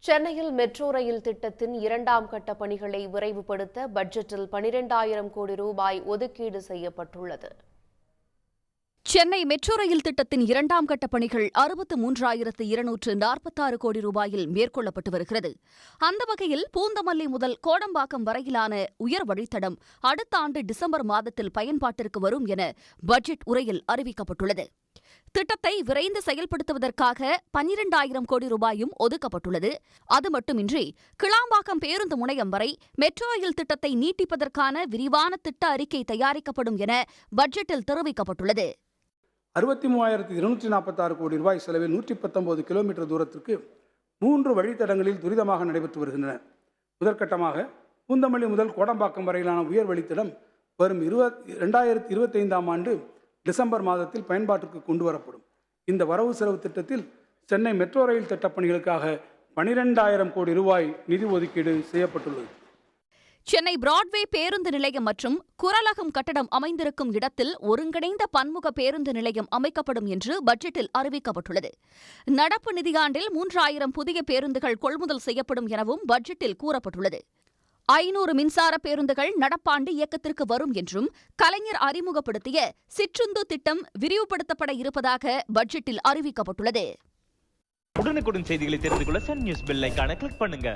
சென்னையில் metro rail திட்டத்தின் 2ஆம் கட்ட பணிகளை விரைவுபடுத்த பட்ஜெட்டில் 12,000 கோடி ரூபாய் ஒதுக்கீடு செய்யப்பட்டுள்ளது. சென்னை மெட்ரோ ரயில் திட்டத்தின் 2ஆம் கட்ட பணிகள் 63,246 கோடி ரூபாயில் மேற்கொள்ளப்பட்டு வருகிறது. அந்த வகையில் பூந்தமல்லி முதல் கோடம்பாக்கம் வரையிலான உயர் வழித்தடம் அடுத்த ஆண்டு டிசம்பர் மாதத்தில் பயன்பாட்டிற்கு வரும் என பட்ஜெட் உரையில் அறிவிக்கப்பட்டுள்ளது. திட்டத்தை விரைந்து செயல்படுத்துவதற்காக 12,000 கோடி ரூபாயும் ஒதுக்கப்பட்டுள்ளது. அது மட்டுமின்றி கிளாம்பாக்கம் பேருந்து முனையம் வரை மெட்ரோ ரயில் திட்டத்தை நீட்டிப்பதற்கான விரிவான திட்ட அறிக்கை தயாரிக்கப்படும் என பட்ஜெட்டில் தெரிவிக்கப்பட்டுள்ளது. 63,246 கோடி ரூபாய் செலவில் 119 கிலோமீட்டர் தூரத்திற்கு 3 வழித்தடங்களில் துரிதமாக நடைபெற்று வருகின்றன. முதற்கட்டமாக பூந்தமல்லி முதல் கோடம்பாக்கம் வரையிலான உயர் வழித்தடம் வரும் 2025ஆம் ஆண்டு டிசம்பர் மாதத்தில் பயன்பாட்டிற்கு கொண்டுவரப்படும். இந்த வரவு செலவு திட்டத்தில் சென்னை மெட்ரோ ரயில் திட்டப் பணிகளுக்காக 12,000 கோடி ரூபாய் நிதி ஒதுக்கீடு செய்யப்பட்டுள்ளது. சென்னை பிராட்வே பேருந்து நிலையம் மற்றும் குரலகம் கட்டடம் அமைந்திருக்கும் இடத்தில் ஒருங்கிணைந்த பன்முக பேருந்து நிலையம் அமைக்கப்படும் என்று பட்ஜெட்டில் அறிவிக்கப்பட்டுள்ளது. நடப்பு நிதியாண்டில் 3,000 புதிய பேருந்துகள் கொள்முதல் செய்யப்படும் எனவும் பட்ஜெட்டில் கூறப்பட்டுள்ளது. 500 மின்சார பேருந்துகள் நடப்பாண்டு இயக்கத்திற்கு வரும் என்றும் கலைஞர் அறிமுகப்படுத்திய சிற்றுந்து திட்டம் விரிவுபடுத்தப்பட இருப்பதாக பட்ஜெட்டில் அறிவிக்கப்பட்டுள்ளது. உடனுக்குடன் செய்திகளை தெரிந்து கொள்ள சன் நியூஸ் பெல் ஐகானை கிளிக் பண்ணுங்க.